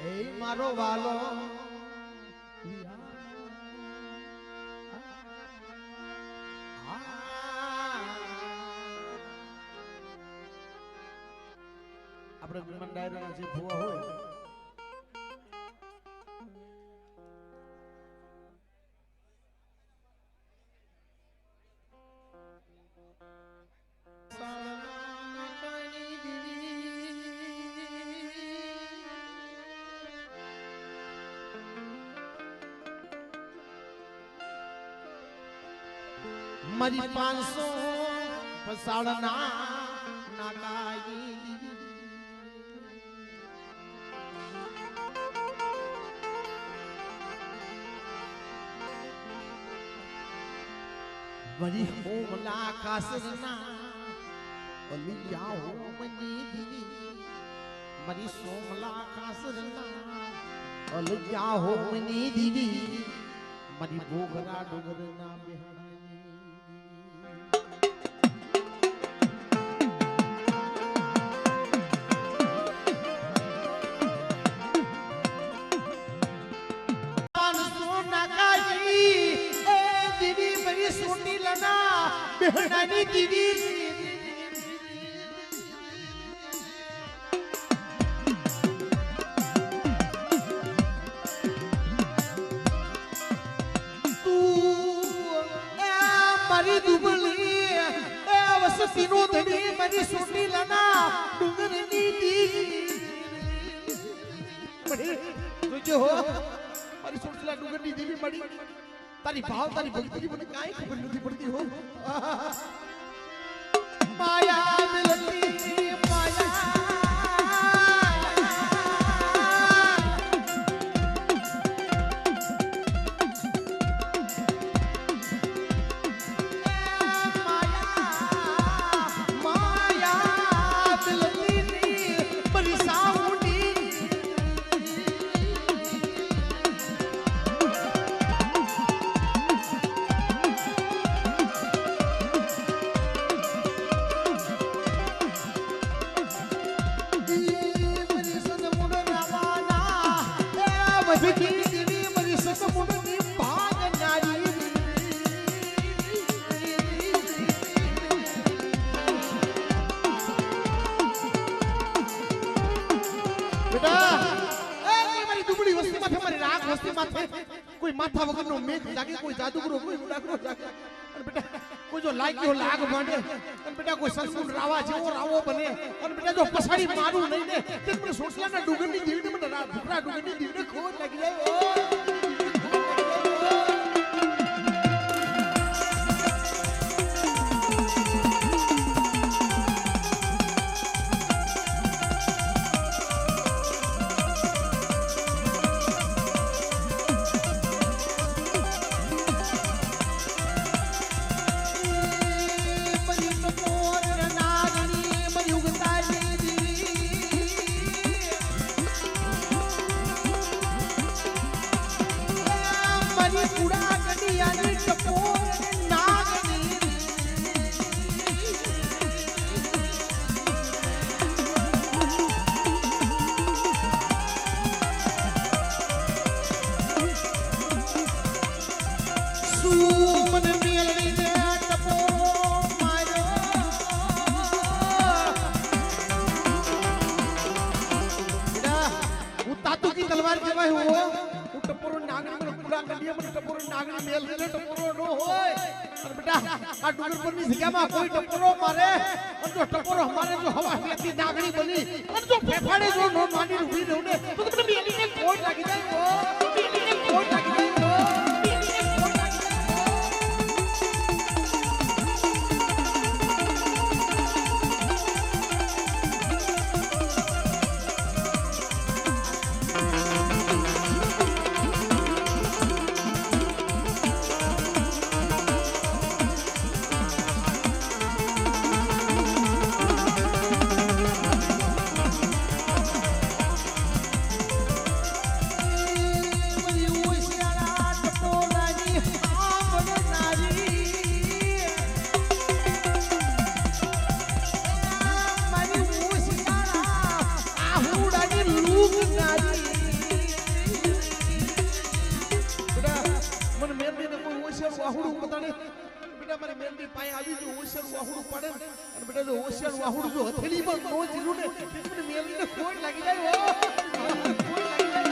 એ મારો વાલો આપણે વિમાન ડાયરો જે ભૂવા હોય મારી 500 પસાડના નાકાઈ મારી હોમલા કાસરના ઓલિયા હોમની દીવી મારી સોમલા કાસરના ઓલિયા હોમની દીવી મારી બોગરા ડોગરના બેહણા બેહણાની દીવી મારી દુબળી એ વસતીનો ધણી મારી સોટી લના ડુંગરની દીવી જોજો હો મારી સોટીલા ડુંગરની દેવી મળી તારી ભાવ તારી ભક્તિ મને કાઈ ખબર નથી પડતી હો માયા મિલતી માયા કોઈ માથા વગરનો મેઘ જાગે કોઈ જાદુગરો કોઈ ઉડાગરો જાગે અને બેટા કોઈ જો લાગ્યો લાગ માંડે અને બેટા કોઈ સંસુન રાવા જેવો રાવો બને અને બેટા જો પસાડી મારું નહીં ને તે મને સોસલાના ડુંગરની દીવને મને ભૂખરા ડુંગરની દીવને ખોટ લાગી જાય તલવાર કેવાય હો હું ટપોરો નાગણી મને પૂરા કડીએ મને ટપોરો નાગણી મેલ લે ટપોરો નો હોય અને બેટા આ ડુંગર પરની જગ્યામાં કોઈ ટપોરો મારે અને જો ટપોરો અમારે જો હવા લેતી નાગણી બની અને જો ફેફાડે જો નો માંડી ઊભી રહું ને તો તમને મેલીને ખોટ લાગી જાય હો મેલીને ખોટ લાગી જાય એમની પાસે આવી જો ઓશિયાર વાહુડું પડે ને અને બેટા જો ઓશિયાર વાહુડું જો હથેળીમાં નો જીલું ને મને મેલને ખોટ લાગી જાય હો ખોટ લાગી જાય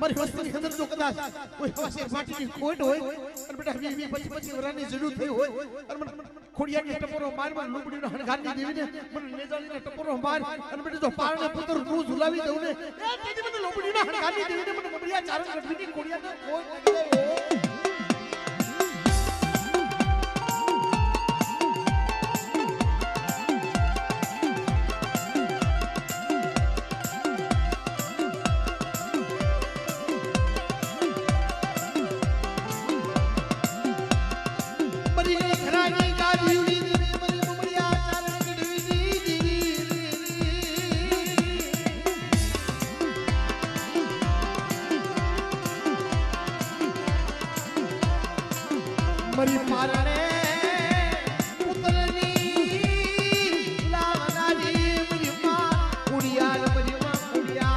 મારી વસ્તુની અંદર જો કદાચ કોઈ હવાસે માટીની ખોટ હોય અને બેટા 20-25 વરાની જરૂર થઈ હોય અને ખોડિયાની ટપોરો મારમાં લુબડીનો હણગારની દેવીને મને નેજાળીને ટપોરો માર અને બેટા જો પારણે પુત્ર નું ઝુલાવી દઉં ને એ તેથી મને લુબડીનો હણગારની દેવીને મને મબડિયા ચારણ ગઢવીની ખોડિયાને ખોટ લાગી જાય મરી પારણે પુત્રની લાવનારી મરી માં કુડિયા મરી માં કુડિયા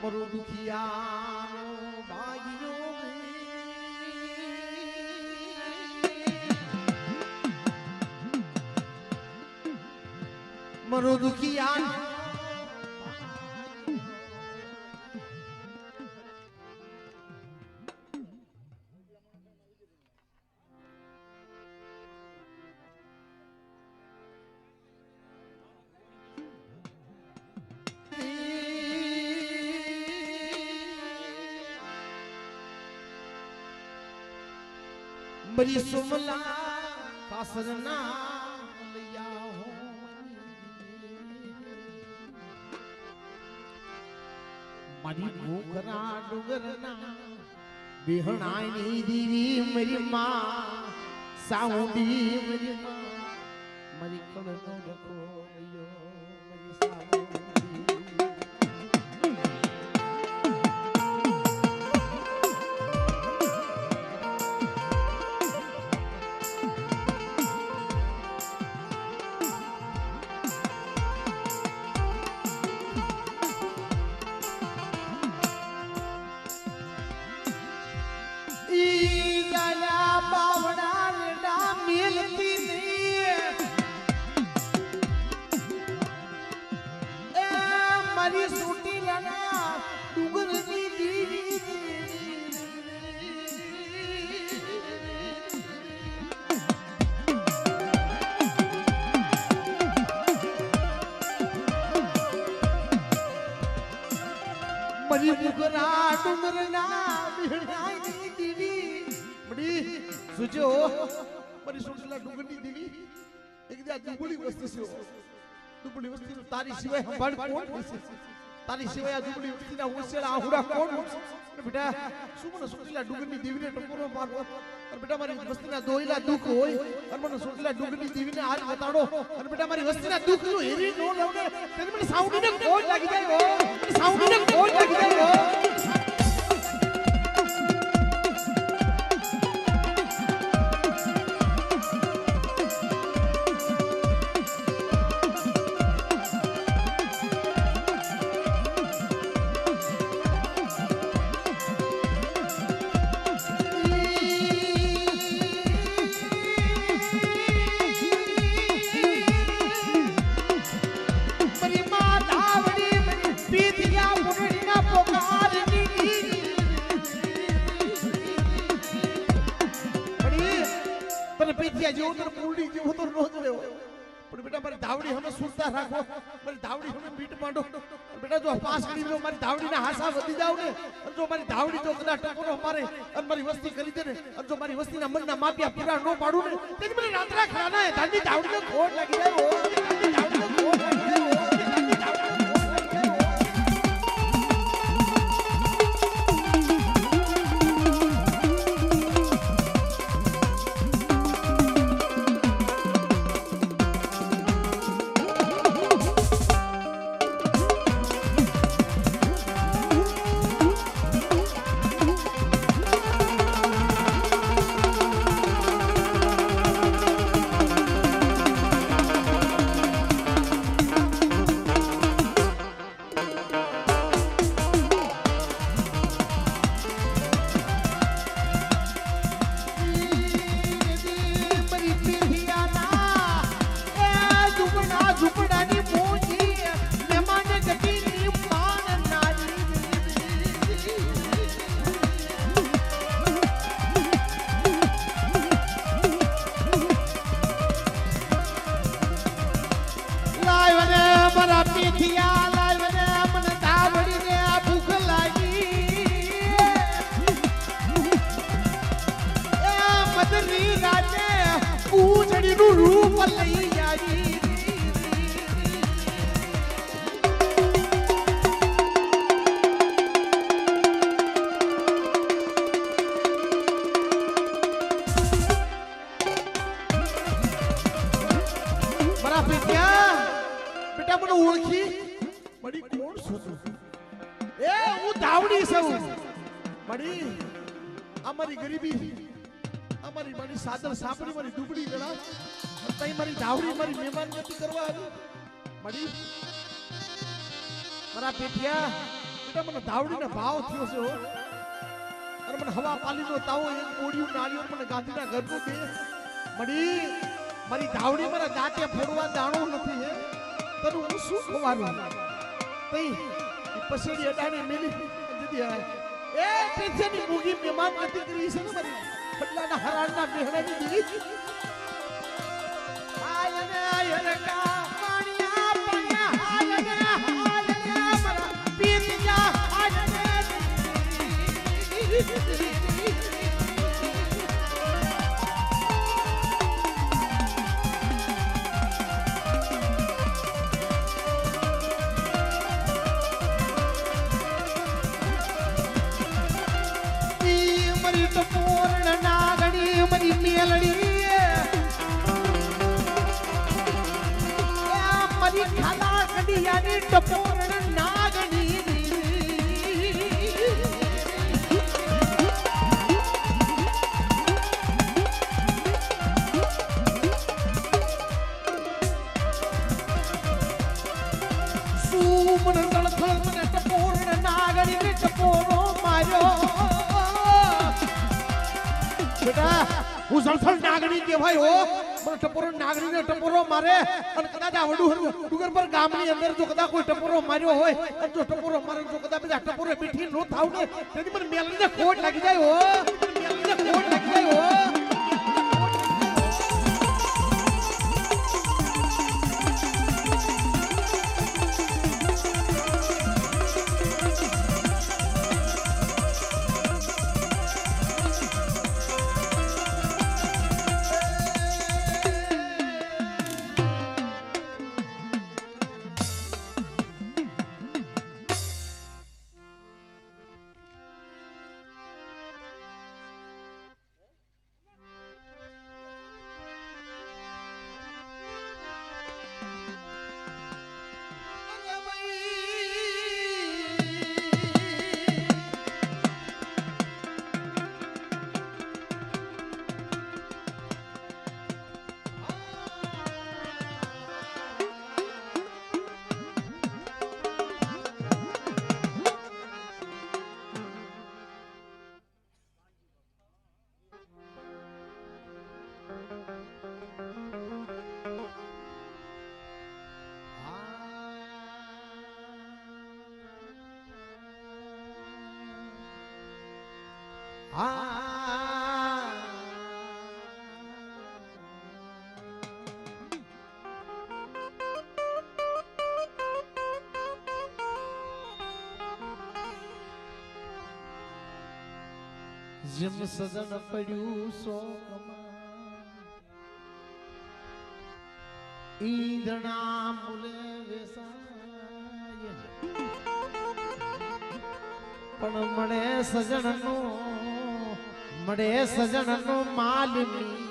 મરો દુખિયાનો ભાગ્યો મરો દુખિયા मरी सुमला कासरना लिया हो मरी भूखरा डुगरना बिहणाई दीवी मेरी माँ साउंडी मेरी माँ मरी कड़नो रखो लियो मरी साउंडी મારી સૂટી લના ડુંગરની દીવી મારી ડુંગરા ડુંગરના બિહણાઈ દીવી મડી સુજો મારી સૂટીલા ડુંગરની દીવી એકદા દુબળી વસ્તુ છે દુબળી વસ્તી તારી સિવાય સંભાળ કોણ તારી સિવાય આ દુબળી વસ્તીના ઓસેલા આહુડા કોણ બેટા શું મને સુટીલા ડુંગરની દેવીને ટપોરો મારવો અને બેટા મારી વસ્તીના દોઈલા દુખ હોય અને મને સુટીલા ડુંગરની દેવીને હાથ બતાડો અને બેટા મારી વસ્તીના દુખ નું હેરી નો લવને તેને મને સાઉન્ડીને કોટ લાગી જાય હો સાઉન્ડીને કોટ લાગી જાય હો પીઠિયા જેવો તો પૂરડી જેવો તો નો જ રહ્યો પણ બેટા મારી ધાવડી હમે સુરતા રાખો મારી ધાવડી હમે બીટ માંડો બેટા જો પાસ કરી દો મારી ધાવડીના હાસા વધી જાવ ને અને જો મારી ધાવડી જો કદાચ ટકોરો મારે અને મારી વસ્તી કરી દે ને અને જો મારી વસ્તીના મનના માપિયા પૂરા નો પાડું ને તેની મને રાત્રા ખાના હે ધાની ધાવડીને ખોટ લાગી જાય ઓ ધાની ધાવડીને ખોટ લાગી જાય ઓ ધાની ધાવડીને અમારી ગરીબી અમારી મારી સાદર સાપડી મારી દુબળી ગળા તઈ મારી ધાવડી મારી મહેમાન ગતિ કરવા આવી મડી મારા પેઠિયા બેટા મને ધાવડીનો ભાવ થયો છે હો અને મને હવા પાલીનો તાવો એક કોડિયું નાળિયો મને ગાંધીના ઘરનું દે મડી મારી ધાવડી મારા દાંતે ફોડવા દાણો નથી હે તને હું શું ખવાનું તઈ પસેડી અડાણી મેલી દીધી એ પેઠિયાની મૂગી મહેમાન ગતિ કરી છે ને મારી બદલાના હરાળના મેહણાની દીદી આયને આયને કા પાણીયા પાણીયા આયને આયને મારા પેઠિયા આયને પૂર્ણ નાગણી મરી મેલડી મરી ખાલા કડિયાની ટપોર્ણ નાગણી સુમન તળથળ મને ટપોર્ણ નાગણી ટપોરો માર્યો બેટા હું સળસળ નાગણી કહેવાય હો મને ટપોરો નાગણીને ટપોરો મારે અને કદાચ આ વડું ડુંગર પર ગામની અંદર જો કદાચ કોઈ ટપોરો માર્યો હોય અને જો ટપોરો મારે જો કદાચ બધા ટપોરો પીઠી નો થાવ ને તેની મને મેલને ખોટ લાગી જાય હો મેલને ખોટ લાગી જાય હો જેમ સજન પડ્યું શોકમાં ઈંધણા મૂલે વેસાય પણ મળે સજણનો માલની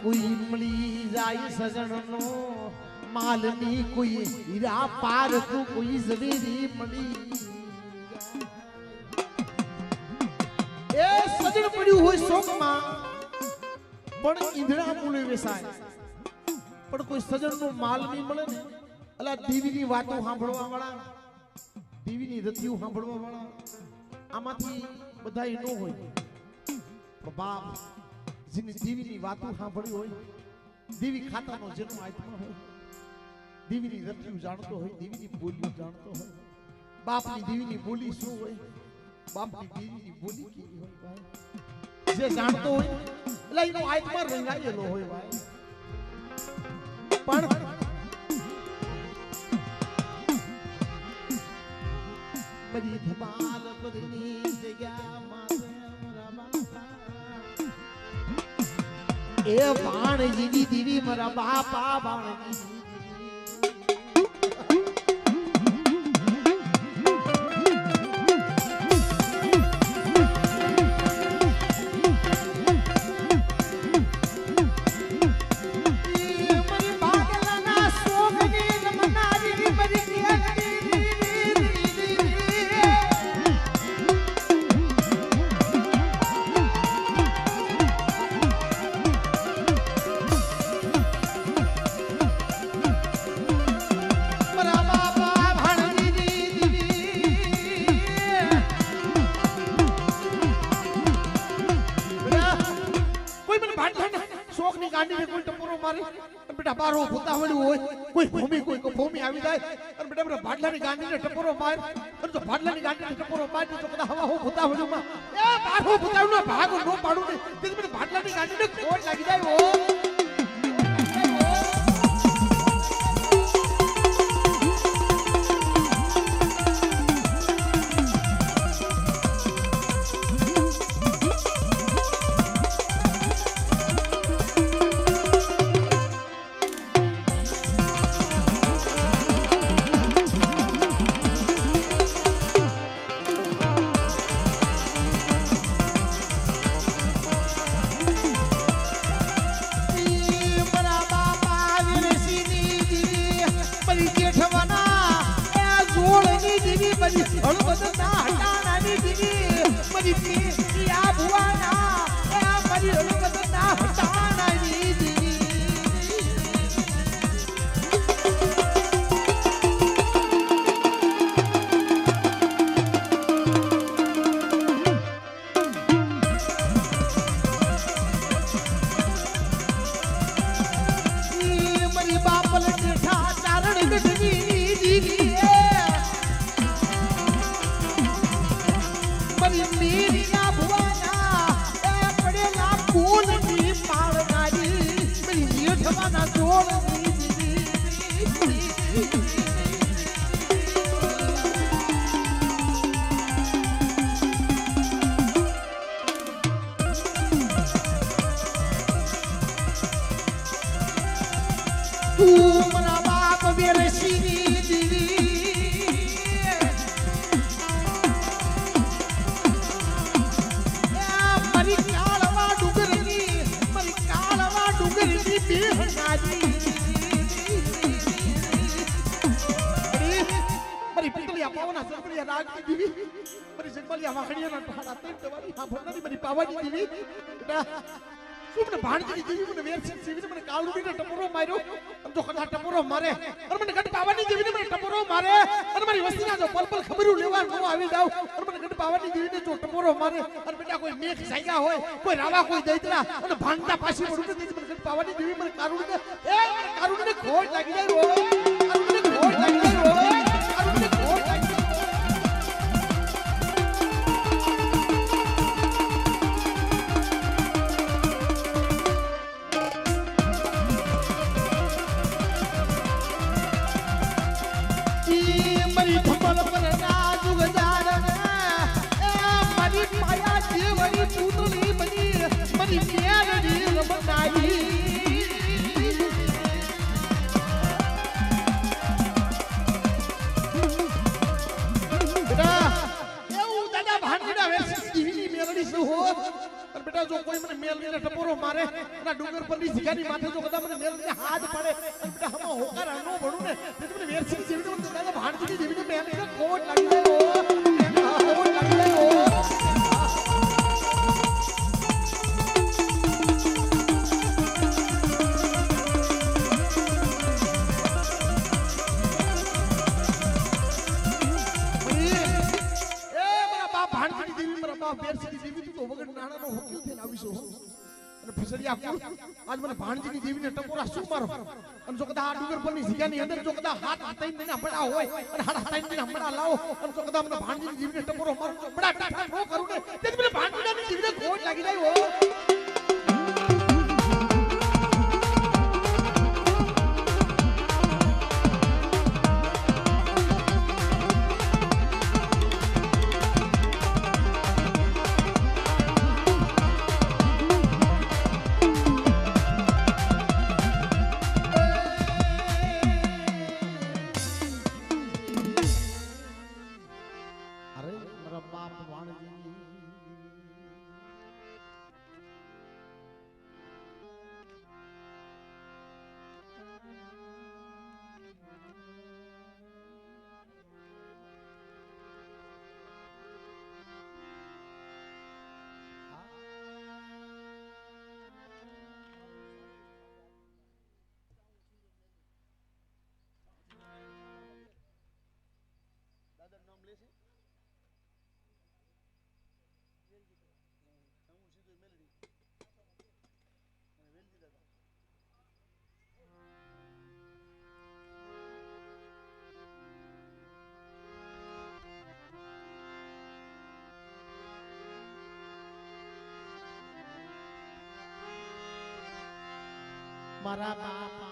કોઈ મળી જાય સજણનો માલની કોઈ હીરા પાર તું કોઈ ઝવેરી મળી એ સજણ પડ્યું હોય શોકમાં પણ ઈંધણા મૂલે વેસાય પણ કોઈ સજણનો માલ નહીં મળે ને અલા દેવીની વાતો સાંભળવા વાળા દેવીની રતિઓ સાંભળવા વાળા આમાંથી બધા ન હોય બાપ જેની દેવીની વાતો સાંભળી હોય દેવી ખાતાનો જન્મ આત્મા હોય દેવીની રતિઓ જાણતો હોય દેવીની બોલીઓ જાણતો હોય બાપની દેવીની બોલી શું હોય બાપની દેવીની બોલી કેવી હોય ભાઈ જે જાણતો હોય એટલે એનો આત્મા રંગાયેલો હોય ભાઈ પણ બધી ધમાલ બદની જગ્યામાં એ બાણજી દીવી મારા બાપા બાણજી બારો ભૂતાવળ્યું હોય કોઈ ભૂમિ આવી જાય અને બેટા બેટા ભાડલાની ગાંડીને ટપોરો માર અને જો ભાડલાની ગાંડીને ટપોરો માર તો કદા હવા હો ભૂતાવળ્યુંમાં એ બારો ભૂતાવળનો ભાગ નો પાડું ને તે મને ભાડલાની ગાંડીને ખોટ લાગી જાય હો કોઈ રાવા કોઈ દૈતરા અને ભાંગતા પાછી પડું તે મને પાવાની દેવી મને કારુણને એ કારુણને ખોટ લાગી જાય ઓ કારુણને ખોટ લાગી જાય ઓ કારુણને ખોટ લાગી જાય તારી મેરડી રમનાઈ बेटा जो कोई મને મેલને ટપોરો મારે અને ડુંગર પરની સિગાની માથે જો કદા મને મેલને હાથ પડે અને બેટા હમો હોકાર આનો ભણું ને તે મને વેરસી જેવી મને દાદા ભાણજી જેવી મેલને કોટ લાગી જાય કોટ લાગી જાય વેરસી જેવી તો વગર નાણાનો હુક્યો થઈને આવીશો અને ફસડિયા કુળ આજ મને ભાણજીની દેવીને ટપોરા શું મારો અને જો કદા આ ડુંગર પરની જગ્યાની અંદર જો કદા હાથ હતાઈને મને હમડા હોય અને હાથ હતાઈને મને હમડા લાવો અને જો કદા મને ભાણજીની દેવીને ટપોરો મારો તો બડા ટાટા નો કરું ને તે મને ભાણજીની દેવીને ખોટ લાગી જાય હો મારા બાપા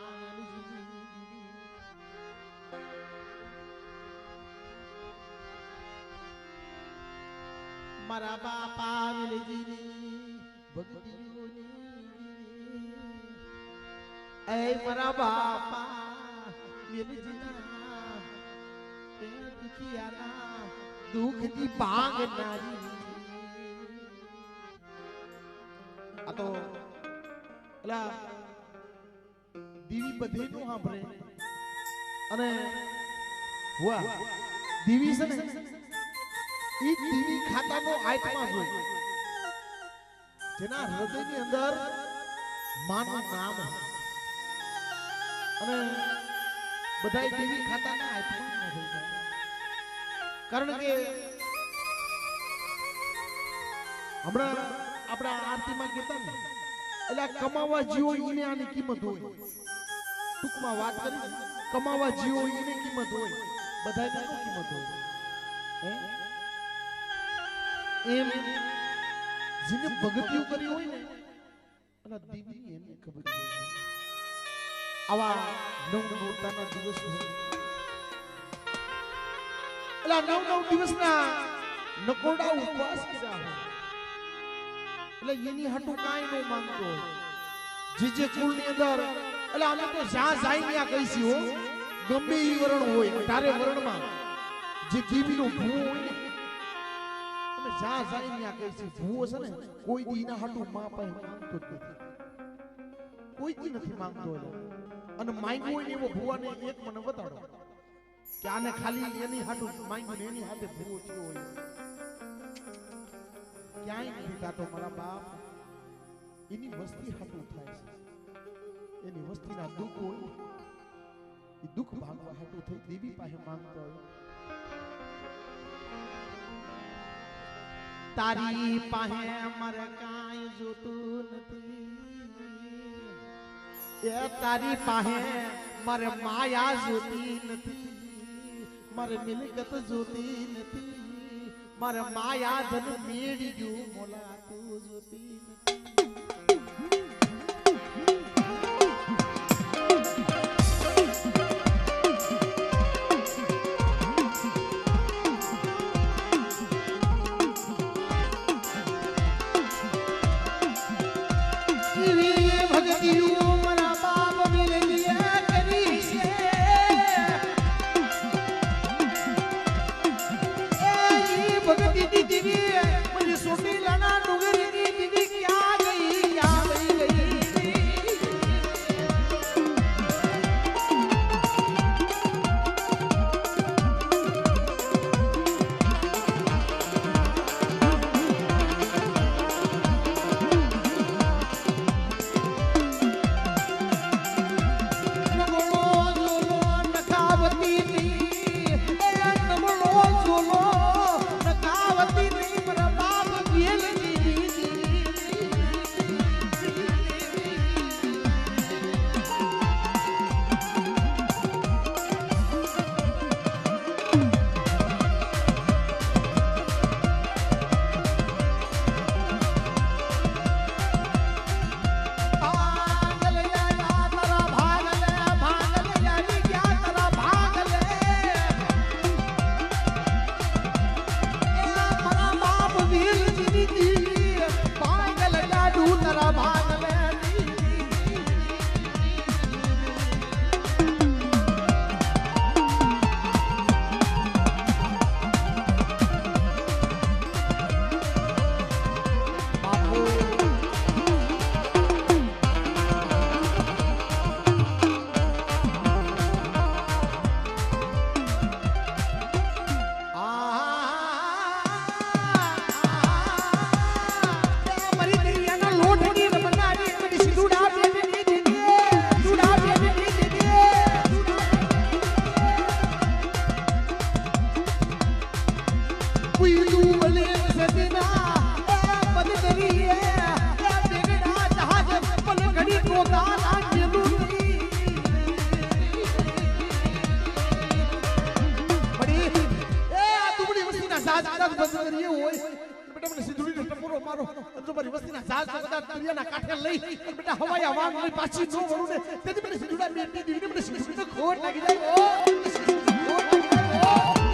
મારા બાપા વેલજીની ભક્તિઓની એ મારા બાપા વેલજીના એ દુખિયાના દુખની ભાંગનારી આ તો એલા દીવી બધે નું સાંભળે અને હુઆ દીવી છે ને ઈ દીવી ખાતાનો આત્મા હોય જેના હૃદયની અંદર માનું નામ અને બધાય દેવી ખાતાના આત્મા હોય કારણ કે હમણાં આપણા આરતીમાં કીધા ને એટલે કમાવા જીવો ઈને આની કિંમત હોય ટૂંકમાં વાત કરી કમાવા જીવો ઈને કિંમત હોય બધાય ની કિંમત હોય એમ જેને ભગતિઓ કરી હોય ને અને દેવીની એની ખબર હોય આવા નવનોરતાના દિવસ હોય એટલે નવ દિવસના નકોડા ઉપવાસ કર્યા હોય એટલે એની હાટું કાંઈ નો માંગતો જે કુળની અંદર એટલે અમે તો જ્યાં જાય ત્યાં કહીશી હો ગમે ઈ વરણ હોય તારે વરણમાં જે દેવીનો ભૂવો હોય ને અમે જ્યાં જાય ત્યાં કહીશી ભૂવો છે ને કોઈ દી એના હાટું માં પાસે માંગતો જ નથી કોઈ દી નથી માંગતો અને માંગ્યો હોય ને એવો ભૂવાને એક મને બતાડો કે આને ખાલી એની હાટું માંગ્યું ને એની હાથે ભૂવો થયો હોય ક્યાંય નથી થતો મારા બાપ એની વસ્તી હાટું થાય છે એની વસ્તીના દુઃખ હોય એ દુઃખ ભાગવા હાટું થઈ દેવી પાસે માંગતો હોય તારી પાસે મારે કાંઈ જોતું નથી એ તારી પાસે મારે માયા જોતી નથી મારે મિલકત જોતી નથી મારે માયા ધન મેળી ગયું મોલા તું જોતી નથી વસ્તીના જહાજ કદાચ બંધ કરીએ હોય બેટા મને સિંધુડીનો ટપોરો મારો જો મારી વસ્તીના જહાજ તો કદાચ દરિયાના કાંઠે લઈ બેટા હવાઈ હવા લઈ પાછી નો વળું ને તેથી મને સિંધુડા બેટી દીવીને મને સિંધુડીનો ખોટ લાગી જાય ખોટ લાગી જાય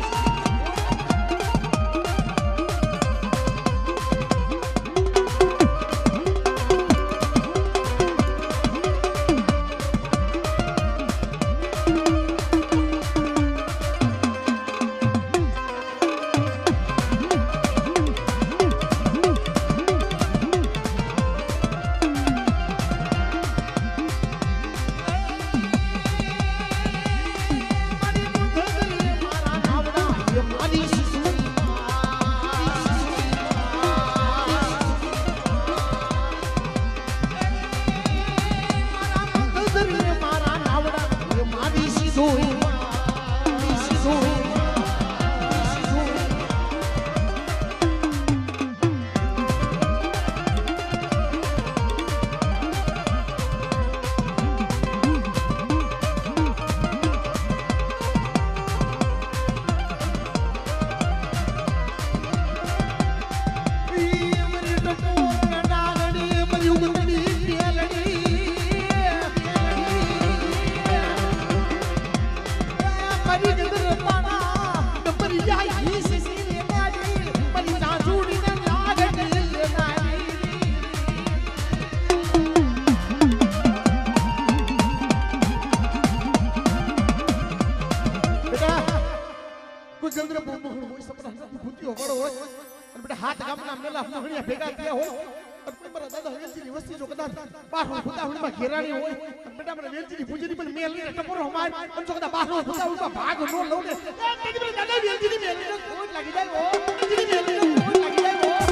હાથ ગામના મેલા મોહણિયા ભેગા થયા હોય અને મારા દાદા વેલજીની વસ્તી જો કદાચ બારનો ફુદાવણીમાં ઘેરાણી હોય અને બેટા મને વેલજીની પૂજની પણ મેલ ને ટપોરો હમાર અને જો કદાચ બારનો ફુદાવણીમાં ભાગ નો લઉં ને તેથી મને દાદા વેલજીની મેલ ને ખોટ લાગી જાય ઓ વેલજીની મેલ ને ખોટ લાગી જાય ઓ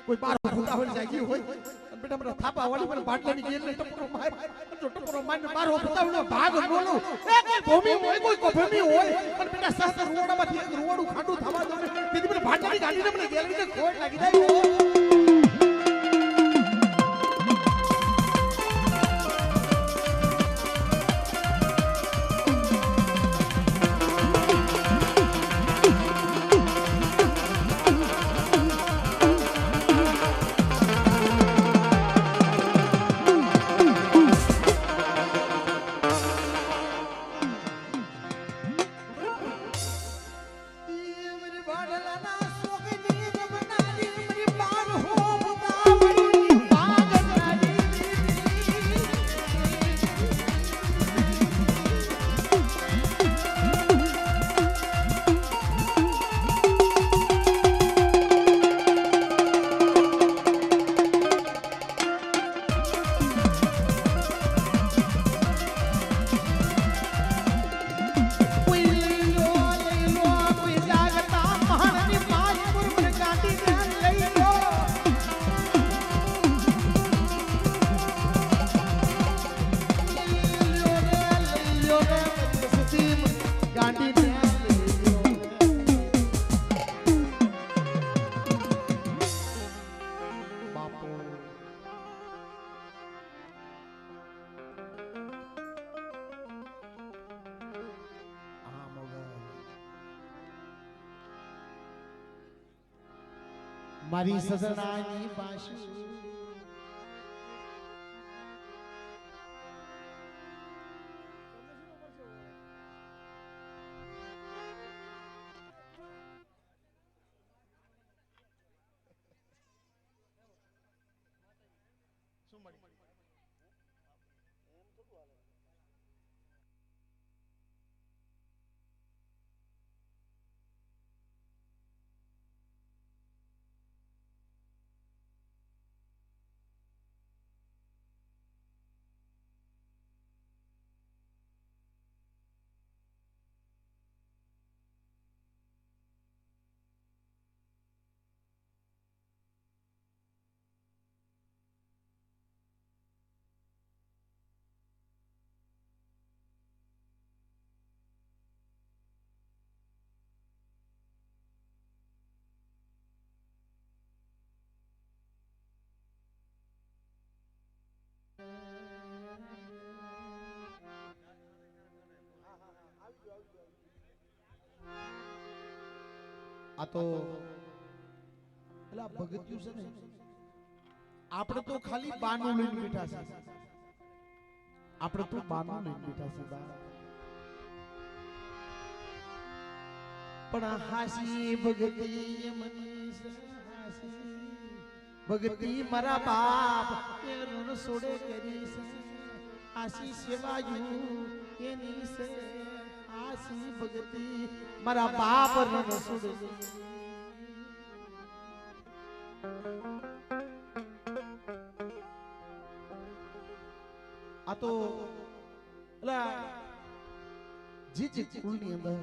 કોઈ બાર ફૂટા હોય જાય હોય બેટા મને થાપા વાળી મને બાટલાની ગેલ ને ટપરો માર જો ટપરો મારને બારો ફૂટાવનો ભાગ બોલું એ કોઈ ભૂમિ હોય કોઈ કોભમી હોય પણ બેટા સહસ્ત્ર રોડામાંથી એક રોડું ખાડું થવા દો ને તેથી મને બાટલાની ગાડીને મને ગેલવીને ખોટ લાગી જાય મારી સસરાની બાસુ આ તો એલા ભગત્યું છે ને આપણે તો ખાલી બાનું લઈને બેઠા છે આપણે તો બાનું લઈને બેઠા છે બા પણ હાસી ભગતી મનીષ હાસી ભગતી મારા બાપ એ રણ સોડે કરી છે આસી સેવાયું એની છે આસી ભગતી મારા બાપ રણ સોડે આ તો એલા જી કુલની અંદર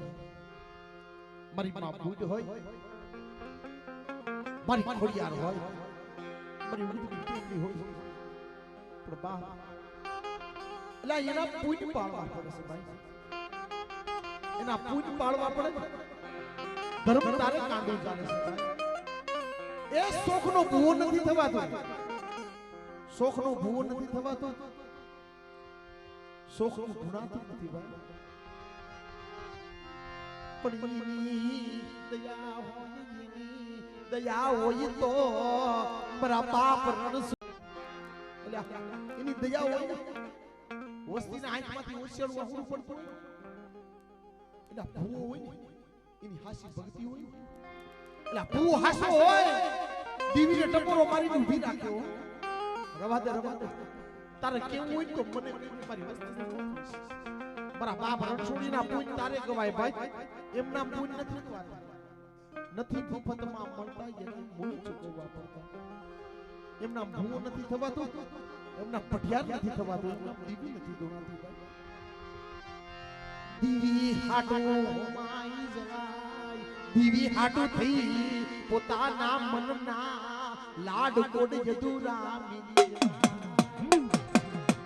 મારી માં ભૂજ હોય મારી ખોડિયાર હોય મારી ઉડતી ટેકરી હોય પણ બા એલા એના પૂજ પાળવા પડે છે ભાઈ એના પૂજ પાળવા પડે ધર્મ તારે કાંડો ચાલે છે ભાઈ એ શોખનો ભૂવો નથી થવાતો શોખનો ભૂવો નથી થવાતો શોખનું ગુણાતું નથી ભાઈ પણ દયા હોય તો મારા બાપ રણ એની દયા હોય વસ્તીના આંખમાંથી ઓછેડું આહુડું પડતું એટલે ભૂવો હોય ને એની હાસી ભક્તિ હોય એટલે ભૂવો હાસો હોય દીવીને ટપોરો મારીને ઊભી રાખ્યો રવા દે તારે કેવું હોય તો મને મારી વસ્તી મારા બાપ રણછોડીના પૂજ તારે ગવાય ભાઈ એમ નામ પૂજ નથી ગવાતા નથી મફતમાં મળતા એને મૂળ ચૂકવવા પડતા એમ નામ ભૂવો નથી થવાતું એમ નામ પઢિયાર નથી થવાતું એમ નામ દીવી નથી દોણાતી ભાઈ દીવી હાટો માઈ જવાય દીવી હાટો થઈ પોતાના મનના લાડ કોડ જદુરા મિલી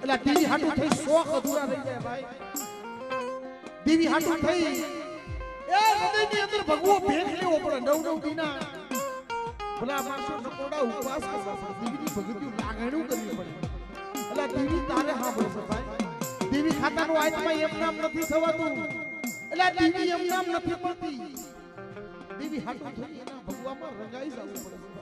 એટલે દીવી હાટો થઈ શોખ અધૂરા રહી જાય ભાઈ દીવી હાટુ થઈ એ હૃદયની અંદર ભગવો ભેખ લેવો પડે નવ દીના ભલા માણસો નકોડા ઉપવાસ કરવા પડે દીવીની ભગતી લાગણું કરવી પડે એટલે દીવી તારે સાંભળો છે ભાઈ દીવી ખાતાનો આત્મા એમ નામ નથી થવાતું એટલે દીવી એમ નામ નથી પડતી દીવી હાટુ થઈ એના ભગવામાં રંગાઈ જવું પડે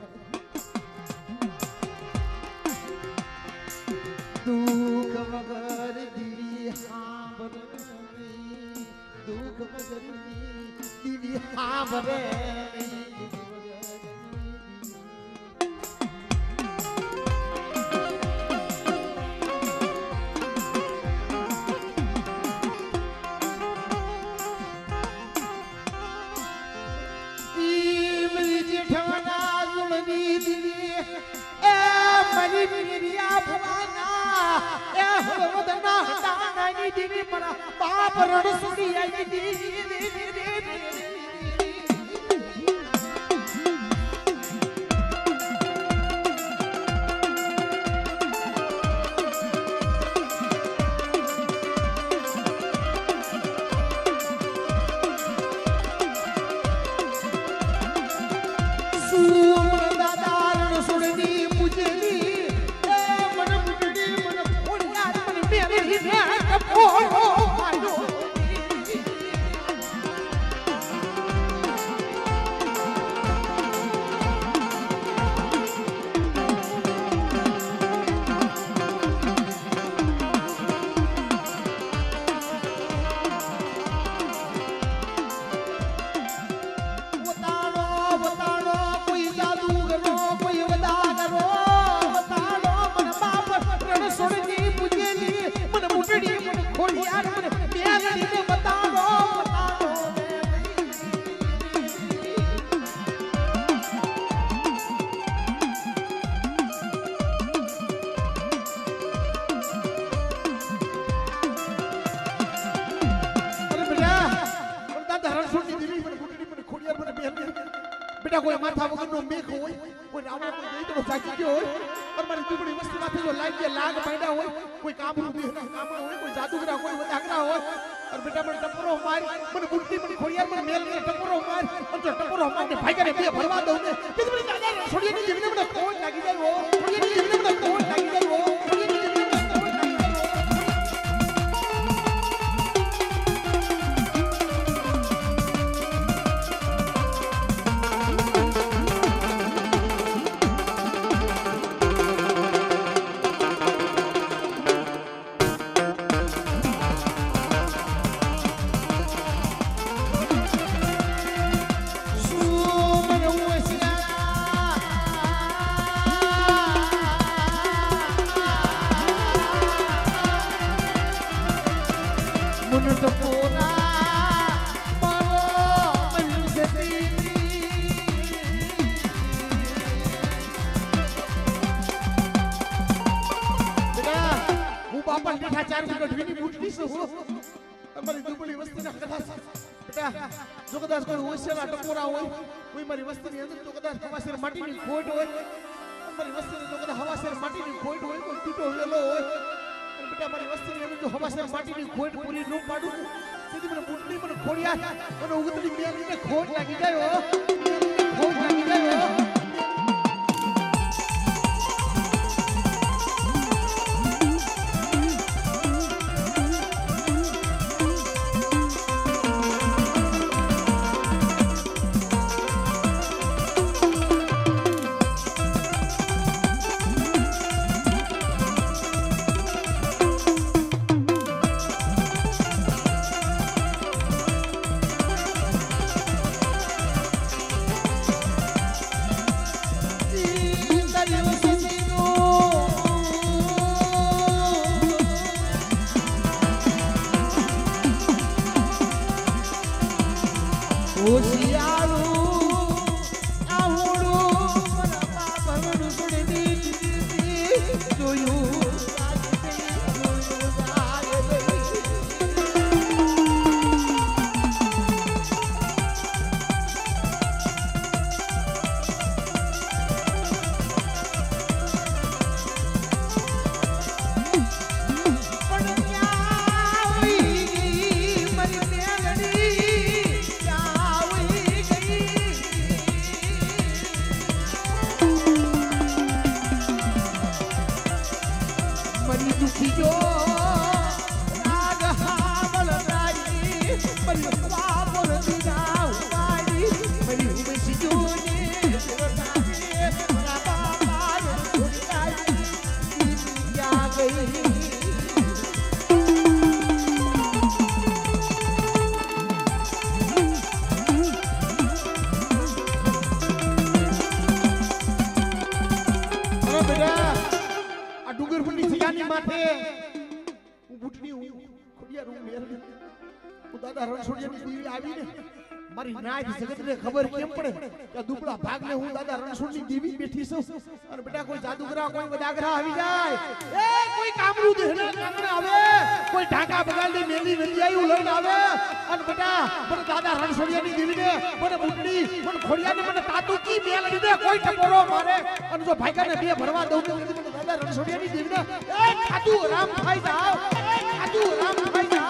દુઃખ વગર દીવી સાંભળે દુઃખ વગરની દીવી સાંભળે બાપ રણ સુડી આવી बेटा कोई माथा वगैरह नो मेख होय कोई रावण कोई गई तो जागी गयो होय और मारी दुबड़ी वस्ती माथे जो लाग के लाग पैदा होय कोई काबरू भी काम होय कोई जादूगरा कोई वजागरा होय और बेटा मन टपरो मार मन बुद्धि मन खोड़ियार मन मेल के टपरो मार और जो टपरो मार ने भाई करे बे भरवा दो ने किस बड़ी दादा छोड़िए नहीं जीवन में कोण लागी जाय वो छोड़िए नहीं जीवन में कोण लागी जाय वो छोड़िए नहीं जीवन में कोण लागी जाय ગઢવીની બુટલી છે હો અમારી દુબળી વસ્તીના કદાચ બેટા જો કદાચ કોઈ હોશિયાર ટપોરા હોય કોઈ મારી વસ્તીની અંદર તો કદાચ હવાસેર માટીની ખોટ હોય મારી વસ્તીની તો કદાચ હવાસેર માટીની ખોટ હોય કોઈ તૂટો વેલો હોય અને બેટા મારી વસ્તીની અંદર જો હવાસેર માટીની ખોટ પૂરી ન પાડું તેથી મને બુટલી મને ખોડિયા મને ઉગતની મેલીને ખોટ લાગી જાય હો ખોટ લાગી જાય હો દાદા રણછોડિયાની દેવી આવીને મારી નાય જગતને ખબર કેમ પડે કે દુબળા ભાગને હું દાદા રણછોડની દેવી બેઠી છું અને બેટા કોઈ જાદુગરા કોઈ વદાગરા આવી જાય એ કોઈ કામરૂ દેહને કામણે આવે કોઈ ઢાકા બગાડની મેલી વેલિયાયું લઈને આવે અને બેટા મને દાદા રણછોડિયાની દેવીને મને બુટડી મને ખોડિયાને મને તાતુકી મેલ દીધે કોઈ ટપોરો મારે અને જો ભાઈકાને બે ભરવા દઉં તો મને દાદા રણછોડિયાની દેવીને એ ખાધુ રામ ખાઈ જાવ એ ખાધુ રામ ખાઈ જાવ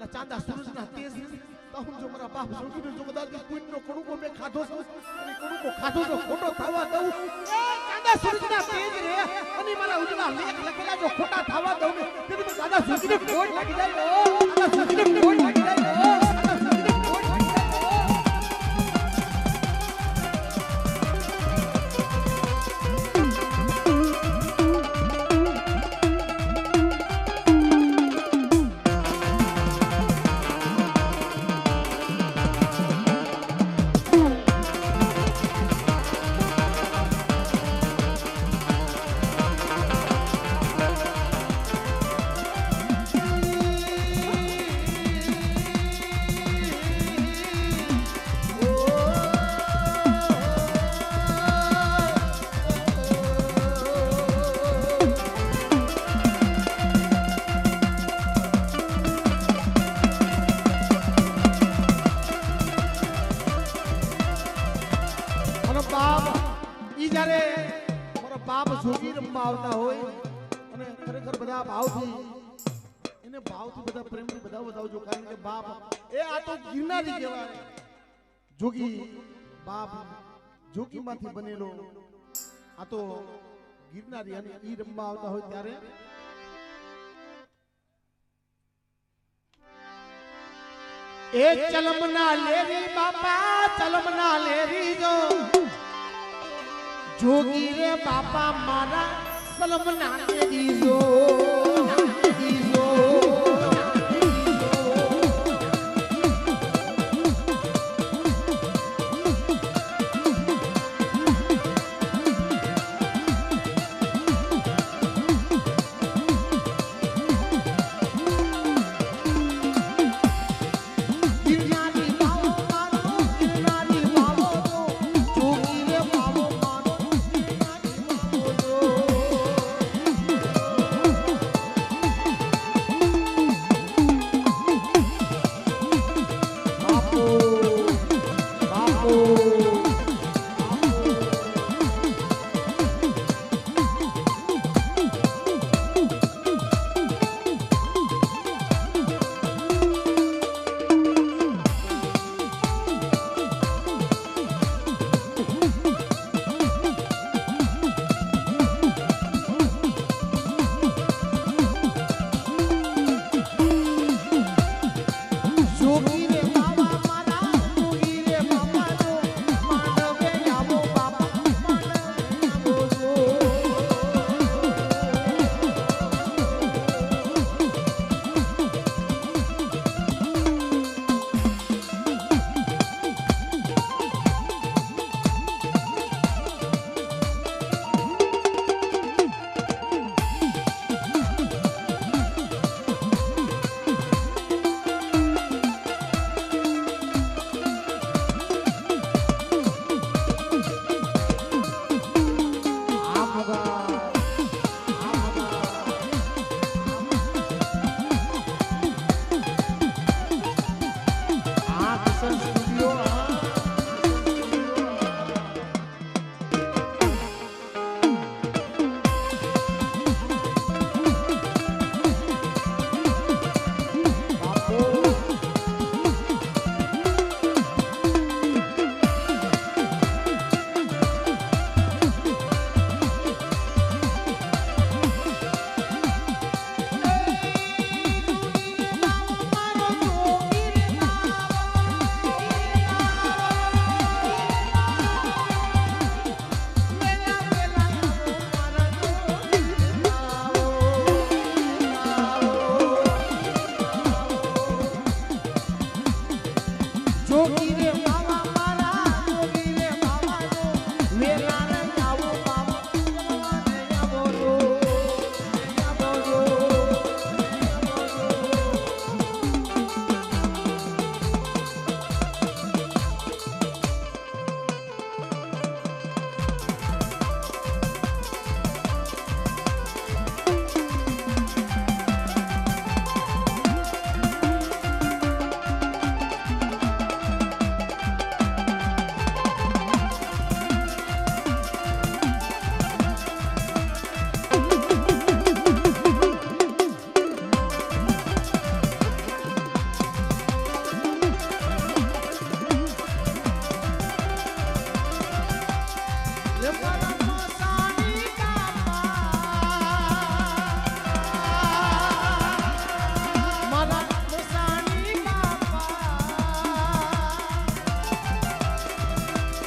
ચાંદા સૂરજના તેજ તહું જો મારા બાપ જોગીને જો કદાચ કોઈનો કડુકો મે ખાધો છો અને કડુકો ખાધો તો ખોટો થવા દઉં એ ચાંદા સૂરજના તેજ રે અને મારા ઉજળા લેખ લખેલા જો ખોટા થવા દઉં ને તેથી દાદા જોગીને ખોટ લાગી જાય દાદા જોગીને ખોટ લાગી જાય જોગી રમવા આવતા હોય અને ખરેખર બધા ભાવથી એને ભાવથી બધા પ્રેમથી બધા વધાવજો કારણ કે બાપ એ આ તો ગિરનારી કહેવાય જોગી બાપ જોગીમાંથી બનેલો આ તો ગિરનારી અને ઈ રમવા આવતા હોય ત્યારે એ ચલમના લેરી બાપા ચલમના લેરી જો જોગી રે બાપા મારા સલમના લેરી જો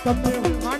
તમે